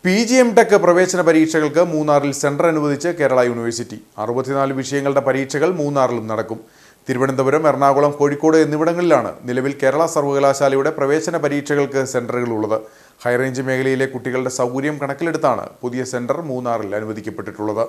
PG/M.Tech പ്രവേശന പരീക്ഷകൾക്ക് മൂന്നാറിൽ സെന്റർ അനുവദിച്ച് കേരള യൂണിവേഴ്സിറ്റി. 64 വിഷയങ്ങളുടെ പരീക്ഷകൾ മൂന്നാറിലും നടക്കും. തിരുവനന്തപുരം, എറണാകുളം, കോഴിക്കോട് എന്നിവിടങ്ങളിലാണ് നിലവിൽ കേരള സർവകലാശാലയുടെ പ്രവേശന പരീക്ഷകൾക്ക് സെന്ററുകൾ ഉള്ളത്. ഹൈറേഞ്ച് മേഖലയിലെ കുട്ടികളുടെ സൗകര്യം കണക്കിലെടുത്താണ് പുതിയ സെന്റർ മൂന്നാറിൽ അനുവദിക്കപ്പെട്ടിട്ടുള്ളത്.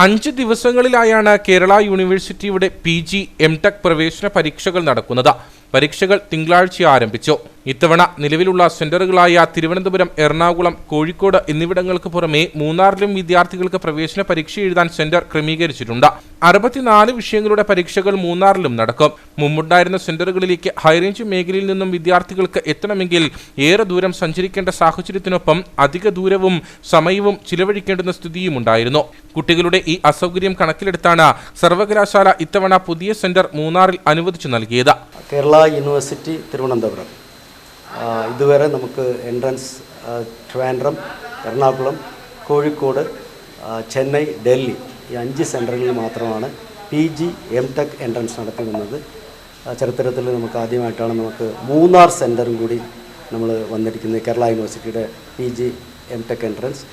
5 ദിവസങ്ങളിലായാണ് കേരള യൂണിവേഴ്സിറ്റിയുടെ PG/M.Tech പ്രവേശന പരീക്ഷകൾ നടക്കുന്നത്. പരീക്ഷകൾ തിങ്കളാഴ്ച ആരംഭിച്ചു. ഇത്തവണ നിലവിലുള്ള സെന്ററുകളായ തിരുവനന്തപുരം, എറണാകുളം, കോഴിക്കോട് എന്നിവിടങ്ങൾക്ക് പുറമെ മൂന്നാറിലും വിദ്യാർത്ഥികൾക്ക് പ്രവേശന പരീക്ഷ എഴുതാൻ സെന്റർ ക്രമീകരിച്ചിട്ടുണ്ട്. 64 വിഷയങ്ങളുടെ പരീക്ഷകൾ മൂന്നാറിലും നടക്കും. മുമ്പുണ്ടായിരുന്ന സെന്ററുകളിലേക്ക് ഹൈറേഞ്ച് മേഖലയിൽ നിന്നും വിദ്യാർത്ഥികൾക്ക് എത്തണമെങ്കിൽ ഏറെ ദൂരം സഞ്ചരിക്കേണ്ട സാഹചര്യത്തിനൊപ്പം അധിക ദൂരവും സമയവും ചിലവഴിക്കേണ്ടുന്ന സ്ഥിതിയുമുണ്ടായിരുന്നു. കുട്ടികളുടെ ഈ അസൗകര്യം കണക്കിലെടുത്താണ് സർവകലാശാല ഇത്തവണ പുതിയ സെന്റർ മൂന്നാറിൽ അനുവദിച്ചു നൽകിയത്. കേരള യൂണിവേഴ്സിറ്റി തിരുവനന്തപുരം ഇതുവരെ നമുക്ക് എൻട്രൻസ് ട്രിവാൻഡ്രം, എറണാകുളം, കോഴിക്കോട്, ചെന്നൈ, ഡൽഹി ഈ 5 സെൻറ്ററുകളിൽ മാത്രമാണ് PG/M.Tech എൻട്രൻസ് നടത്തുന്നത്. ചരിത്രത്തിൽ നമുക്ക് ആദ്യമായിട്ടാണ് നമുക്ക് മൂന്നാർ സെൻറ്ററും കൂടി നമ്മൾ വന്നിരിക്കുന്നത്. കേരള യൂണിവേഴ്സിറ്റിയുടെ PG/M.Tech എൻട്രൻസ്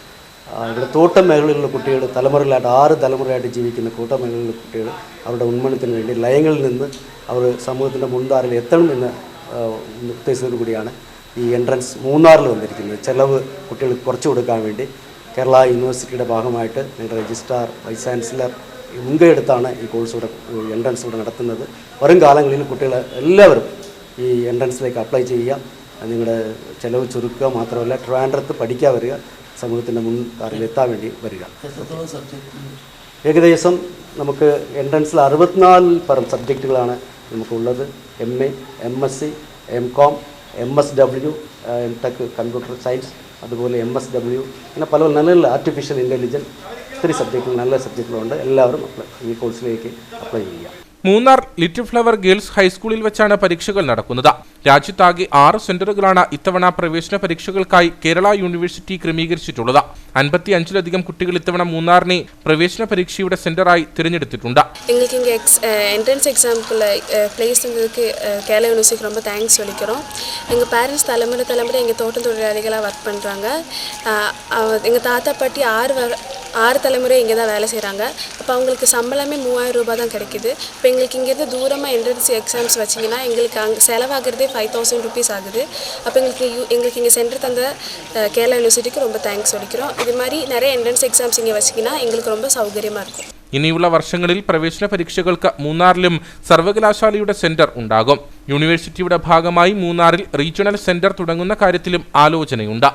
ഇവിടെ തോട്ടം മേഖലയിലുള്ള കുട്ടികൾ തലമുറകളായിട്ട് 6 തലമുറയായിട്ട് ജീവിക്കുന്ന തോട്ടം മേഖലയിലുള്ള കുട്ടികൾ അവരുടെ ഉന്മനത്തിന് വേണ്ടി ലയങ്ങളിൽ നിന്ന് അവർ സമൂഹത്തിൻ്റെ മുൻധാരയിൽ എത്തണം എന്ന ഉദ്ദേശത്തോടു കൂടിയാണ് ഈ എൻട്രൻസ് മൂന്നാറിൽ വന്നിരിക്കുന്നത്. ചിലവ് കുട്ടികൾക്ക് കുറച്ച് കൊടുക്കാൻ വേണ്ടി കേരള യൂണിവേഴ്സിറ്റിയുടെ ഭാഗമായിട്ട് ഞങ്ങളുടെ രജിസ്ട്രാർ, വൈസ് ചാൻസലർ മുൻകൈ എടുത്താണ് ഈ കോഴ്സ് ഇവിടെ എൻട്രൻസ് ഇവിടെ നടത്തുന്നത്. വരും കാലങ്ങളിൽ കുട്ടികൾ എല്ലാവരും ഈ എൻട്രൻസിലേക്ക് അപ്ലൈ ചെയ്യുക, നിങ്ങളുടെ ചിലവ് ചുരുക്കുക, മാത്രമല്ല ട്രിവാൻഡ്രത്ത് പഠിക്കാൻ വരിക, സമൂഹത്തിൻ്റെ മുൻകാരിൽ എത്താൻ വേണ്ടി വരിക. ഏകദേശം നമുക്ക് എൻട്രൻസിൽ 64 സബ്ജക്റ്റുകളാണ് നമുക്കുള്ളത്. MA, MSc, MCom, MSW, M.Tech computer science, അതുപോലെ MSW, അങ്ങനെ പല നല്ല ആർട്ടിഫിഷ്യൽ ഇൻ്റലിജൻസ്, ഒത്തിരി സബ്ജക്റ്റുകൾ, നല്ല സബ്ജക്റ്റുകളുണ്ട്. എല്ലാവരും ഈ കോഴ്സിലേക്ക് അപ്ലൈ ചെയ്യുക. മൂന്നാർ ലിറ്റിൽ ഫ്ലവർ ഗേൾസ് ഹൈസ്കൂളിൽ വെച്ചാണ് പരീക്ഷകൾ നടക്കുന്നത്. രാജ്യത്താകെ 6 സെന്ററുകളാണ് ഇത്തവണ പ്രവേശന പരീക്ഷകൾക്കായി കേരള യൂണിവേഴ്സിറ്റി ക്രമീകരിച്ചിട്ടുള്ളത്. 55-ലധികം കുട്ടികൾ ഇത്തവണ മൂന്നാറിനെ പ്രവേശന പരീക്ഷയുടെ സെന്ററായി തിരഞ്ഞെടുത്തിട്ടുണ്ട്. எங்களுக்கு இங்கே என்ட்ரன்ஸ் எக்ஸாமுக்குள்ள பிளேஸ் இருந்ததுக்கு கேரளா யூனிவர்சிட்டிக்கு ரொம்ப தேங்க்ஸ் சொல்லிக்கிறோம். எங்கள் பேரண்ட்ஸ் தலைமுறை எங்கள் தோட்டம் தொழிலாளிகளாக ஒர்க் பண்ணுறாங்க. எங்கள் தாத்தா பாட்டி 6 தலைமுறை இங்கே தான் வேலை செய்கிறாங்க. அப்போ அவங்களுக்கு சம்பளமே 3000 ரூபாய் தான் கிடைக்குது. இப்போ எங்களுக்கு இங்கேருந்து தூரமாக என்ட்ரன்ஸ் எக்ஸாம்ஸ் வச்சிங்கன்னா எங்களுக்கு அங்கே செலவாகிறதே 5000 ருபீஸ் ஆகுது. அப்போ எங்களுக்கு இங்கே சென்டர் தந்த கேரளா யூனிவர்சிட்டிக்கு ரொம்ப தேங்க்ஸ் சொல்லிக்கிறோம். இது மாதிரி நிறைய என்ட்ரன்ஸ் எக்ஸாம்ஸ் இங்கே வச்சிங்கன்னா எங்களுக்கு ரொம்ப சௌகரியமாக இருக்கும். ഇനിയുള്ള വർഷങ്ങളിൽ പ്രവേശന പരീക്ഷകൾക്ക് മൂന്നാറിലും സർവകലാശാലയുടെ സെന്റർ ഉണ്ടാകും. യൂണിവേഴ്സിറ്റിയുടെ ഭാഗമായി മൂന്നാറിൽ റീജിയണൽ സെന്റർ തുടങ്ങുന്ന കാര്യത്തിലും ആലോചനയുണ്ട്.